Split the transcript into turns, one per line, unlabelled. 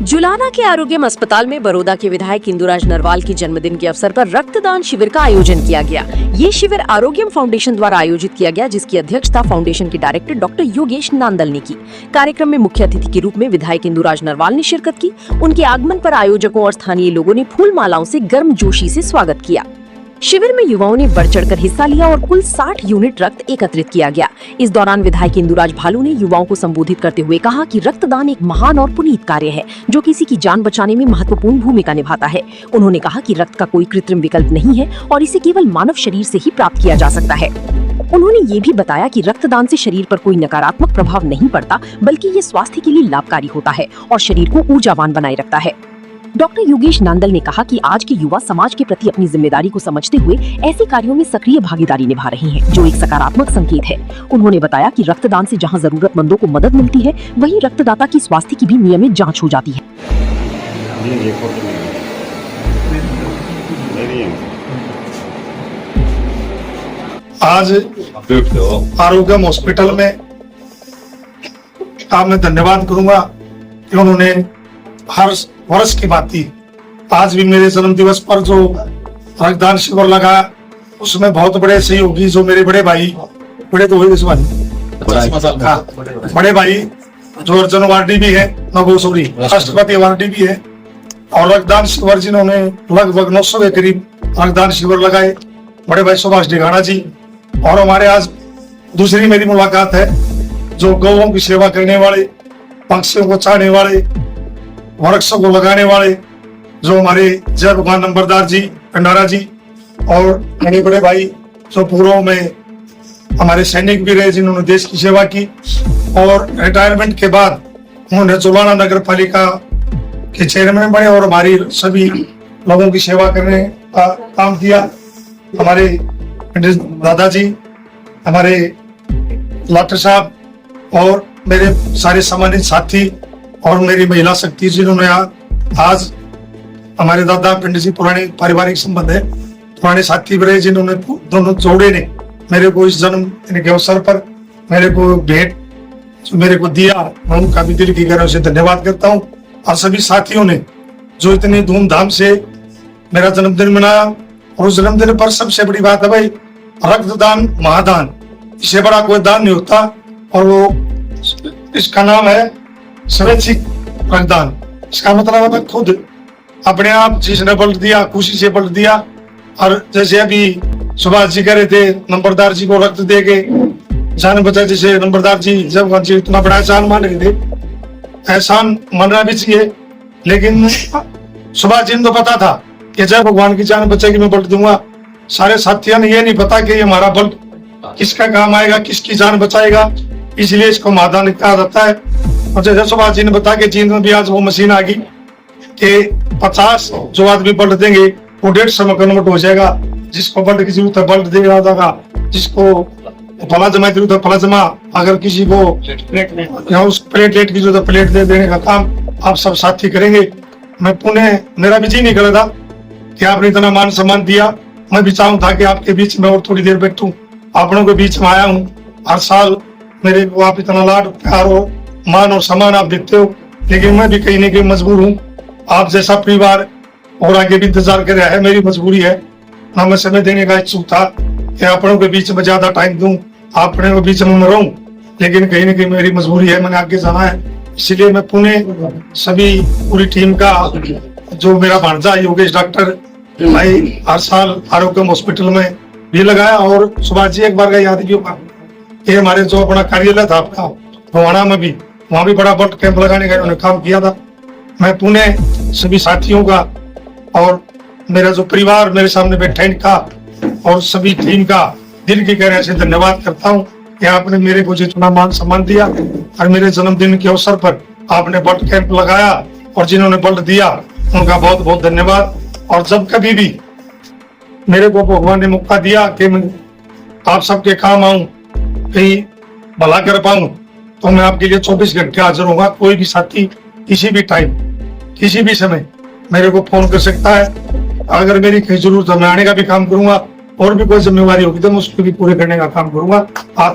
जुलाना के आरोग्यम अस्पताल में बड़ौदा के विधायक इंदुराज नरवाल के जन्मदिन के अवसर पर रक्तदान शिविर का आयोजन किया गया। ये शिविर आरोग्यम फाउंडेशन द्वारा आयोजित किया गया, जिसकी अध्यक्षता फाउंडेशन के डायरेक्टर डॉक्टर योगेश नांदल ने की। कार्यक्रम में मुख्य अतिथि के रूप में विधायक इंदुराज नरवाल ने शिरकत की। उनके आगमन पर आयोजकों और स्थानीय लोगों ने फूल मालाओं से गर्मजोशी से स्वागत किया। शिविर में युवाओं ने बढ़ चढ़कर हिस्सा लिया और कुल 60 यूनिट रक्त एकत्रित किया गया। इस दौरान विधायक इंदुराज भालू ने युवाओं को संबोधित करते हुए कहा कि रक्तदान एक महान और पुनीत कार्य है, जो किसी की जान बचाने में महत्वपूर्ण भूमिका निभाता है। उन्होंने कहा कि रक्त का कोई कृत्रिम विकल्प नहीं है और इसे केवल मानव शरीर से ही प्राप्त किया जा सकता है। उन्होंने ये भी बताया कि रक्तदान से शरीर पर कोई नकारात्मक प्रभाव नहीं पड़ता, बल्कि ये स्वास्थ्य के लिए लाभकारी होता है और शरीर को ऊर्जावान बनाए रखता है। डॉक्टर योगेश नांदल ने कहा कि आज के युवा समाज के प्रति अपनी जिम्मेदारी को समझते हुए ऐसे कार्यों में सक्रिय भागीदारी निभा रहे हैं, जो एक सकारात्मक संकेत है। उन्होंने बताया कि रक्तदान से जहां जरूरतमंदों को मदद मिलती है, वहीं रक्तदाता की स्वास्थ्य की भी नियमित जांच हो जाती है।
आज आरोग्यम हॉस्पिटल में मैं धन्यवाद करूंगा कि उन्होंने हर वर्ष की बात थी, आज भी मेरे जन्म दिवस पर जो रक्तदान शिविर लगा, उसमें बहुत बड़े सहयोगी जो मेरे बड़े भाई, बड़े तो हुए बड़े भाई जो अर्जुन अवार्डी भी है, राष्ट्रपति अवार्डी भी है, और रक्तदान शिविर जिन्होंने लगभग 900 के करीब रक्तदान शिविर लगाए, बड़े भाई सुभाष ढिगाड़ा जी। और हमारे आज दूसरी मेरी मुलाकात है जो गौओं की सेवा करने वाले, पक्षियों को चाहने वाले, वृक्षों को लगाने वाले, जो हमारे जय भगवान नंबरदार जी, भंडारा जी, और मेरे बड़े भाई जो पूर्व में हमारे सैनिक भी रहे, जिन्होंने देश की सेवा की और रिटायरमेंट के बाद उन्होंने जुलाना नगर पालिका के चेयरमैन बने और हमारी सभी लोगों की सेवा करने का काम किया। हमारे दादाजी, हमारे लाटर साहब और मेरे सारे सम्मानित साथी और मेरी महिला शक्ति, जिन्होंने आज हमारे दादा पंडित जी पुराने पारिवारिक संबंध है, पुराने साथी भी रहे, जिन्होंने दोनों जोड़े ने मेरे को इस जन्मदिन के अवसर पर मेरे को भेंट जो मेरे को दिया, मैं उनका भी दिल की गहराई से धन्यवाद करता हूँ। और सभी साथियों ने जो इतनी धूमधाम से मेरा जन्मदिन मनाया, और उस जन्मदिन पर सबसे बड़ी बात है भाई, रक्तदान महादान, इससे बड़ा कोई दान नहीं होता, और वो इसका नाम है स्वैच्छिक रक्तदान। इसका मतलब है खुद अपने आप जिसने ब्लड दिया, खुशी से ब्लड दिया। और जैसे अभी सुभाष जी कह रहे थे, नंबरदार जी को रक्त दे के जान बचा, जैसे नंबरदार जी जब जी इतना बड़ा एहसान मान रहे थे, एहसान मानना भी चाहिए, लेकिन सुभाष जी ने तो पता था कि जय भगवान की जान बचेगी, मैं ब्लड दूंगा। सारे साथियों ने ये नहीं पता कि ये हमारा ब्लड किसका काम आएगा, किसकी जान बचाएगा, इसलिए इसको महादान कहा जाता है। और जैसे सुभाष जी ने बताया कि चीन में भी आज वो मशीन आ गई कि 50 जो आदमी ब्लड देंगे वो 150 में कन्वर्ट हो जाएगा। जिसको ब्लड की जरूरत है ब्लड दे रहा था, जिसको प्लाज्मा की जरूरत है प्लाज्मा, अगर किसी को उस प्लेटलेट की जरूरत है प्लेट दे देने का काम आप सब साथी करेंगे। मैं पुणे, मेरा भी जी नहीं कर रहा था कि आपने इतना मान सम्मान दिया। मैं भी चाहूँ था कि आपके बीच में और थोड़ी देर बैठूं, आपनों के बीच में आया हूँ। हर साल मेरे को आप इतना लाड प्यार हो, मान और सम्मान आप देते हो, लेकिन मैं भी कहीं ना कहीं मजबूर हूँ। आप जैसा परिवार और आगे भी इंतजार कर रहा है, मेरी मजबूरी है ना। मैं समय देने का इच्छुक था कि अपनों के बीच में ज्यादा टाइम दूं, अपने के बीच में मैं रहूं, लेकिन कहीं ना कहीं मेरी मजबूरी है, मैंने आगे जाना है। इसलिए मैं पुणे सभी पूरी टीम का, जो मेरा भांजा योगेश डॉक्टर भाई हर साल आरोग्यम हॉस्पिटल में भी लगाया, और सुभाष जी एक बार का याद भी होगा कि हमारे जो अपना कार्यालय था आपका भवाना में भी, वहां भी बड़ा बल्ड कैंप लगाने का उन्होंने काम किया था। मैं पुणे सभी साथियों का और मेरा जो परिवार मेरे सामने बैठा इनका और सभी टीम का दिल की गहराई से धन्यवाद करता हूँ कि आपने मेरे को जितना मान सम्मान दिया, और मेरे जन्मदिन के अवसर पर आपने ब्लड कैंप लगाया और जिन्होंने ब्लड दिया उनका बहुत बहुत धन्यवाद। और जब कभी भी मेरे को भगवान ने मौका दिया कि मैं आप सबके काम आऊं, कहीं भला कर पाऊं, तो मैं आपके लिए 24 घंटे हाजिर होगा। कोई भी साथी किसी भी टाइम, किसी भी समय मेरे को फोन कर सकता है। अगर मेरी कहीं जरूरत है, मैं आने का भी काम करूंगा, और भी कोई जिम्मेवारी होगी तो मैं उसको भी पूरे करने का काम करूंगा। आप